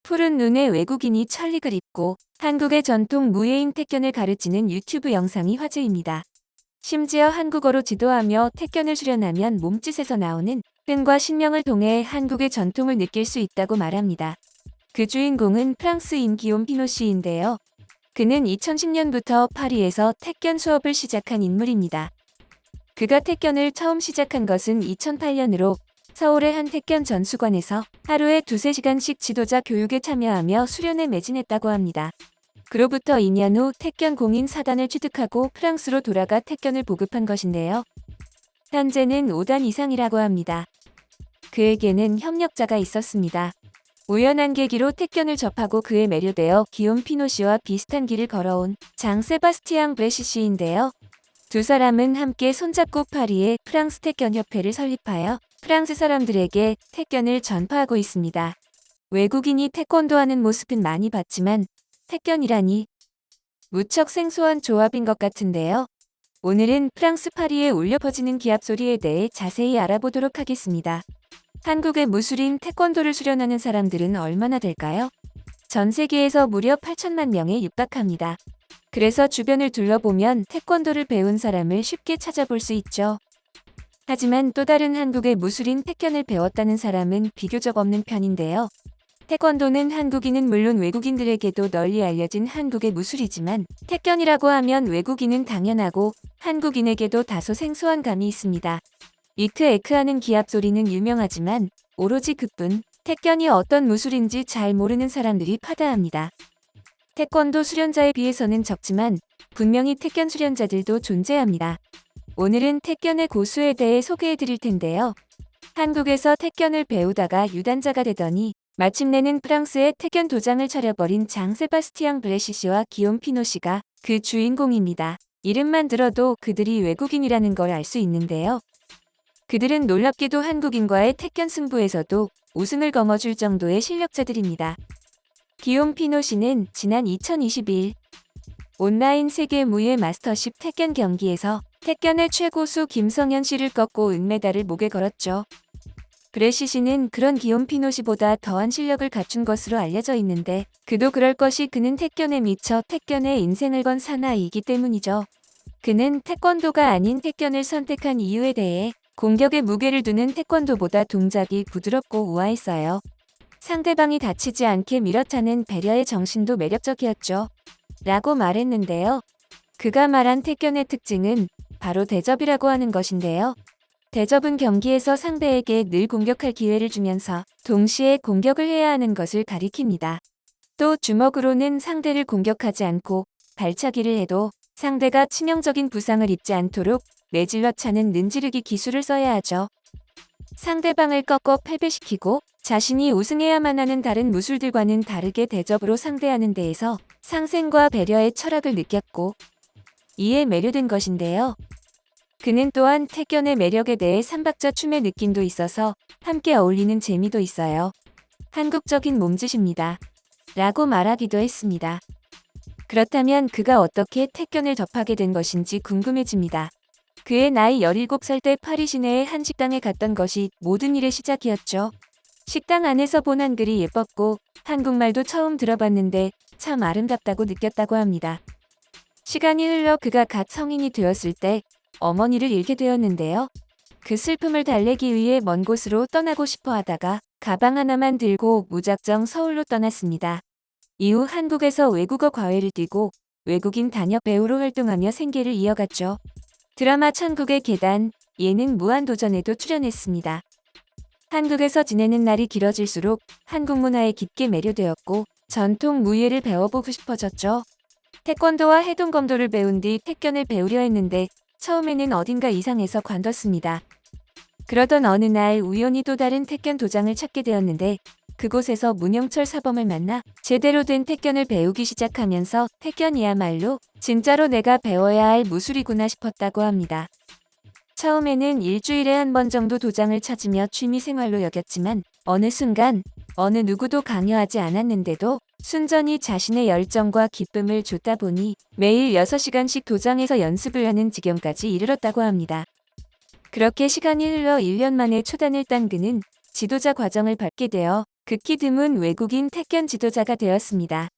푸른 눈의 외국인이 천릭을 입고 한국의 전통 무예인 태권을 가르치는 유튜브 영상이 화제입니다. 심지어 한국어로 지도하며 태권을 수련하면 몸짓에서 나오는 끈과 신명을 통해 한국의 전통을 느낄 수 있다고 말합니다. 그 주인공은 프랑스인 기욤 피노시인데요. 그는 2010년부터 파리에서 태권 수업을 시작한 인물입니다. 그가 태권을 처음 시작한 것은 2008년으로 서울의 한 태권 전수관에서 하루에 2~3시간씩 지도자 교육에 참여하며 수련에 매진했다고 합니다. 그로부터 2년 후 태권 공인 사단을 취득하고 프랑스로 돌아가 태권을 보급한 것인데요. 현재는 5단 이상이라고 합니다. 그에게는 협력자가 있었습니다. 우연한 계기로 태권을 접하고 그에 매료되어 기욤 피노시와 비슷한 길을 걸어온 장 세바스티앙 브레시시인데요. 두 사람은 함께 손잡고 파리에 프랑스 태권 협회를 설립하여 프랑스 사람들에게 태권을 전파하고 있습니다. 외국인이 태권도 하는 모습은 많이 봤지만 태권이라니 무척 생소한 조합인 것 같은데요. 오늘은 프랑스 파리에 울려 퍼지는 기합 소리에 대해 자세히 알아보도록 하겠습니다. 한국의 무술인 태권도를 수련하는 사람들은 얼마나 될까요? 전 세계에서 무려 8천만 명에 육박합니다. 그래서 주변을 둘러보면 태권도를 배운 사람을 쉽게 찾아볼 수 있죠. 하지만 또 다른 한국의 무술인 태권을 배웠다는 사람은 비교적 없는 편인데요. 태권도는 한국인은 물론 외국인들에게도 널리 알려진 한국의 무술이지만 태권이라고 하면 외국인은 당연하고 한국인에게도 다소 생소한 감이 있습니다. 이크에크하는 기합 소리는 유명하지만 오로지 그뿐 태권이 어떤 무술인지 잘 모르는 사람들이 파다합니다. 태권도 수련자에 비해서는 적지만 분명히 태권 수련자들도 존재합니다. 오늘은 태권의 고수에 대해 소개해 드릴 텐데요. 한국에서 태권을 배우다가 유단자가 되더니 마침내는 프랑스에 태권 도장을 차려버린 장 세바스티앙 브레시시와 기욤 피노시가 그 주인공입니다. 이름만 들어도 그들이 외국인이라는 걸 알 수 있는데요. 그들은 놀랍게도 한국인과의 태권 승부에서도 우승을 거머쥘 정도의 실력자들입니다. 기욤 피노시는 지난 2021 온라인 세계 무예 마스터십 태권 경기에서 태권의 최고수 김성현 씨를 꺾고 은메달을 목에 걸었죠. 브레시시는 그런 기욤 피노시보다 더한 실력을 갖춘 것으로 알려져 있는데 그도 그럴 것이 그는 태권에 미쳐 태권에 인생을 건 사나이이기 때문이죠. 그는 태권도가 아닌 태권을 선택한 이유에 대해 공격에 무게를 두는 태권도보다 동작이 부드럽고 우아했어요. 상대방이 다치지 않게 밀어차는 배려의 정신도 매력적이었죠. 라고 말했는데요. 그가 말한 태권의 특징은 바로 대접이라고 하는 것인데요. 대접은 경기에서 상대에게 늘 공격할 기회를 주면서 동시에 공격을 해야 하는 것을 가리킵니다. 또 주먹으로는 상대를 공격하지 않고 발차기를 해도 상대가 치명적인 부상을 입지 않도록 내질러 차는 는지르기 기술을 써야 하죠. 상대방을 꺾어 패배시키고 자신이 우승해야만 하는 다른 무술들과는 다르게 대접으로 상대하는 데에서 상생과 배려의 철학을 느꼈고 이에 매료된 것인데요. 그는 또한 태권의 매력에 대해 삼박자 춤의 느낌도 있어서 함께 어울리는 재미도 있어요. 한국적인 몸짓입니다. 라고 말하기도 했습니다. 그렇다면 그가 어떻게 태권을 접하게 된 것인지 궁금해집니다. 그의 나이 17살 때 파리 시내의 한 식당에 갔던 것이 모든 일의 시작이었죠. 식당 안에서 본 한글이 예뻤고 한국말도 처음 들어봤는데 참 아름답다고 느꼈다고 합니다. 시간이 흘러 그가 갓 성인이 되었을 때 어머니를 잃게 되었는데요. 그 슬픔을 달래기 위해 먼 곳으로 떠나고 싶어 하다가 가방 하나만 들고 무작정 서울로 떠났습니다. 이후 한국에서 외국어 과외를 뛰고 외국인 단역 배우로 활동하며 생계를 이어갔죠. 드라마 천국의 계단, 예능 무한도전에도 출연했습니다. 한국에서 지내는 날이 길어질수록 한국 문화에 깊게 매료되었고 전통 무예를 배워보고 싶어졌죠. 태권도와 해동검도를 배운 뒤 태권을 배우려 했는데 처음에는 어딘가 이상해서 관뒀습니다. 그러던 어느 날 우연히 또 다른 태권 도장을 찾게 되었는데 그곳에서 문영철 사범을 만나 제대로 된 태권을 배우기 시작하면서 태권이야말로 진짜로 내가 배워야 할 무술이구나 싶었다고 합니다. 처음에는 일주일에 한 번 정도 도장을 찾으며 취미생활로 여겼지만 어느 순간 어느 누구도 강요하지 않았는데도 순전히 자신의 열정과 기쁨을 줬다 보니 매일 6시간씩 도장에서 연습을 하는 지경까지 이르렀다고 합니다. 그렇게 시간이 흘러 1년 만에 초단을 딴 그는 지도자 과정을 밟게 되어 극히 드문 외국인 택견 지도자가 되었습니다.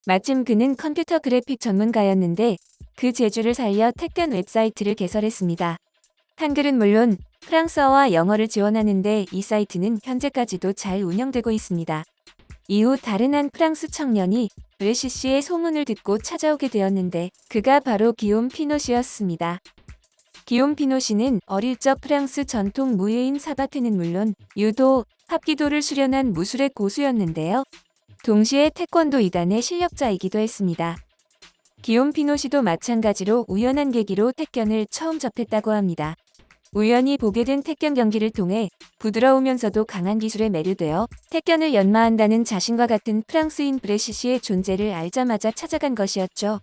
마침 그는 컴퓨터 그래픽 전문가였는데 그 재주를 살려 택견 웹사이트를 개설했습니다. 한글은 물론 프랑스어와 영어를 지원하는데 이 사이트는 현재까지도 잘 운영되고 있습니다. 이후 다른 한 프랑스 청년이 브레시시의 소문을 듣고 찾아오게 되었는데 그가 바로 기욤 피노시였습니다. 기욤 피노시는 어릴 적 프랑스 전통 무예인 사바테는 물론 유도, 합기도를 수련한 무술의 고수였는데요. 동시에 태권도 2단의 실력자이기도 했습니다. 기욤 피노시도 마찬가지로 우연한 계기로 택견을 처음 접했다고 합니다. 우연히 보게 된 택견 경기를 통해 부드러우면서도 강한 기술에 매료되어 택견을 연마한다는 자신과 같은 프랑스인 브레시시의 존재를 알자마자 찾아간 것이었죠.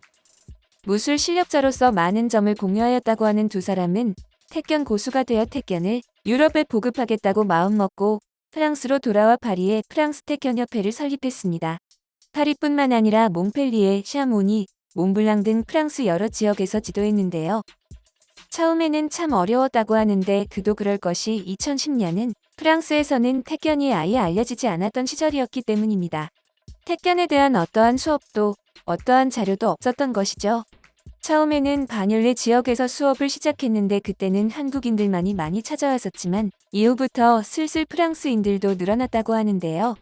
무술 실력자로서 많은 점을 공유하였다고 하는 두 사람은 택견 고수가 되어 택견을 유럽에 보급하겠다고 마음먹고 프랑스로 돌아와 파리에 프랑스 택견협회를 설립했습니다. 파리뿐만 아니라 몽펠리에, 샤모니, 몽블랑 등 프랑스 여러 지역에서 지도했는데요. 처음에는 참 어려웠다고 하는데 그도 그럴 것이 2010년은 프랑스에서는 택견이 아예 알려지지 않았던 시절이었기 때문입니다. 택견에 대한 어떠한 수업도 어떠한 자료도 없었던 것이죠. 처음에는 바뇰레 지역에서 수업을 시작했는데 그때는 한국인들만이 많이 찾아왔었지만 이후부터 슬슬 프랑스인들도 늘어났다고 하는데요.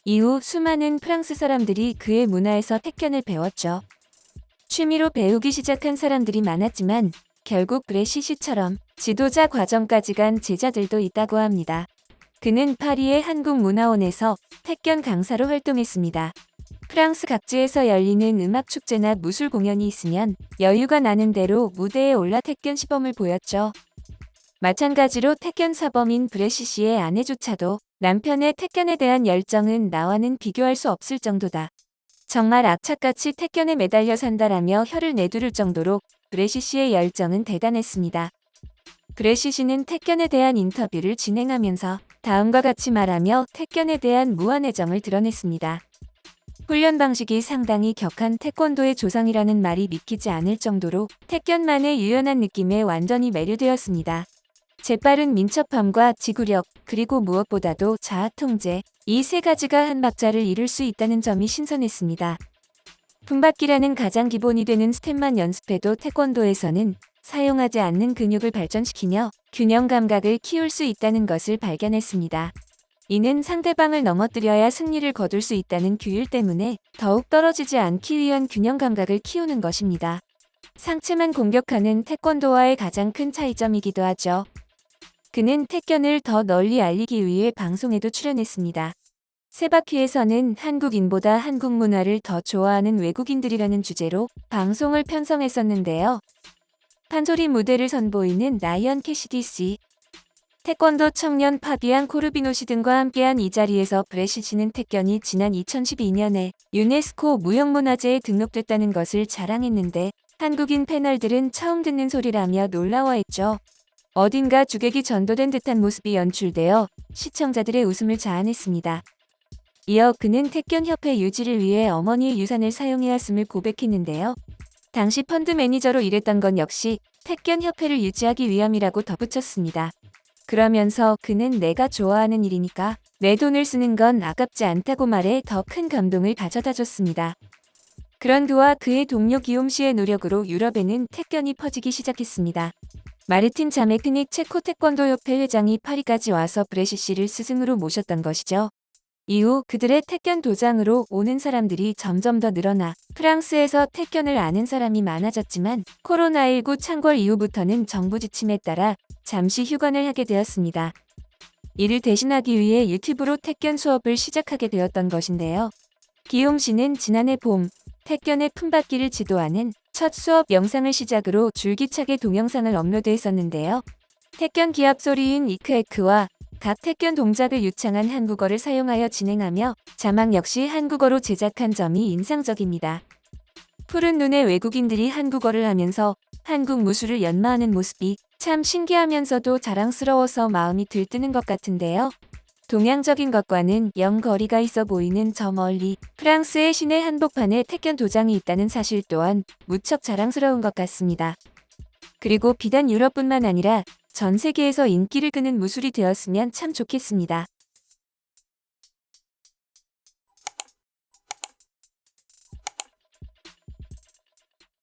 이후 수많은 프랑스 사람들이 그의 문화에서 택견을 배웠죠. 취미로 배우기 시작한 사람들이 많았지만 결국 브레시시처럼 지도자 과정까지 간 제자들도 있다고 합니다. 그는 파리의 한국문화원에서 택견 강사로 활동했습니다. 프랑스 각지에서 열리는 음악축제나 무술 공연이 있으면 여유가 나는 대로 무대에 올라 택견 시범을 보였죠. 마찬가지로 택견 사범인 브레시시의 아내조차도 남편의 택견에 대한 열정은 나와는 비교할 수 없을 정도다. 정말 악착같이 택견에 매달려 산다라며 혀를 내두를 정도로 브레시시의 열정은 대단했습니다. 브레시시는 택견에 대한 인터뷰를 진행하면서 다음과 같이 말하며 택견에 대한 무한 애정을 드러냈습니다. 훈련 방식이 상당히 격한 태권도의 조상이라는 말이 믿기지 않을 정도로 택견만의 유연한 느낌에 완전히 매료되었습니다. 재빠른 민첩함과 지구력, 그리고 무엇보다도 자아 통제, 이 세 가지가 한 박자를 이룰 수 있다는 점이 신선했습니다. 품받기라는 가장 기본이 되는 스텝만 연습해도 태권도에서는 사용하지 않는 근육을 발전시키며 균형 감각을 키울 수 있다는 것을 발견했습니다. 이는 상대방을 넘어뜨려야 승리를 거둘 수 있다는 규율 때문에 더욱 떨어지지 않기 위한 균형 감각을 키우는 것입니다. 상체만 공격하는 태권도와의 가장 큰 차이점이기도 하죠. 그는 택견을 더 널리 알리기 위해 방송에도 출연했습니다. 세바퀴에서는 한국인보다 한국 문화를 더 좋아하는 외국인들이라는 주제로 방송을 편성했었는데요. 판소리 무대를 선보이는 라이언 캐시디 씨, 태권도 청년 파비앙 코르비노시 등과 함께한 이 자리에서 브레시시는 택견이 지난 2012년에 유네스코 무형문화재에 등록됐다는 것을 자랑했는데 한국인 패널들은 처음 듣는 소리라며 놀라워했죠. 어딘가 주객이 전도된 듯한 모습이 연출되어 시청자들의 웃음을 자아냈습니다. 이어 그는 택견협회 유지를 위해 어머니의 유산을 사용해왔음을 고백했는데요. 당시 펀드 매니저로 일했던 건 역시 택견협회를 유지하기 위함이라고 덧붙였습니다. 그러면서 그는 내가 좋아하는 일이니까 내 돈을 쓰는 건 아깝지 않다고 말해 더 큰 감동을 가져다줬습니다. 그런 그와 그의 동료 기욤 씨의 노력으로 유럽에는 택견이 퍼지기 시작했습니다. 마르틴 자메크닉 체코 태권도협회 회장이 파리까지 와서 브레시시를 스승으로 모셨던 것이죠. 이후 그들의 택견 도장으로 오는 사람들이 점점 더 늘어나 프랑스에서 택견을 아는 사람이 많아졌지만 코로나19 창궐 이후부터는 정부 지침에 따라 잠시 휴관을 하게 되었습니다. 이를 대신하기 위해 유튜브로 택견 수업을 시작하게 되었던 것인데요. 기욤 씨는 지난해 봄 택견의 품받기를 지도하는 첫 수업 영상을 시작으로 줄기차게 동영상을 업로드했었는데요. 택견 기합 소리인 이크에크와 각 택견 동작을 유창한 한국어를 사용하여 진행하며 자막 역시 한국어로 제작한 점이 인상적입니다. 푸른 눈의 외국인들이 한국어를 하면서 한국 무술을 연마하는 모습이 참 신기하면서도 자랑스러워서 마음이 들뜨는 것 같은데요. 동양적인 것과는 영 거리가 있어 보이는 저 멀리 프랑스의 시내 한복판에 택견 도장이 있다는 사실 또한 무척 자랑스러운 것 같습니다. 그리고 비단 유럽뿐만 아니라 전 세계에서 인기를 끄는 무술이 되었으면 참 좋겠습니다.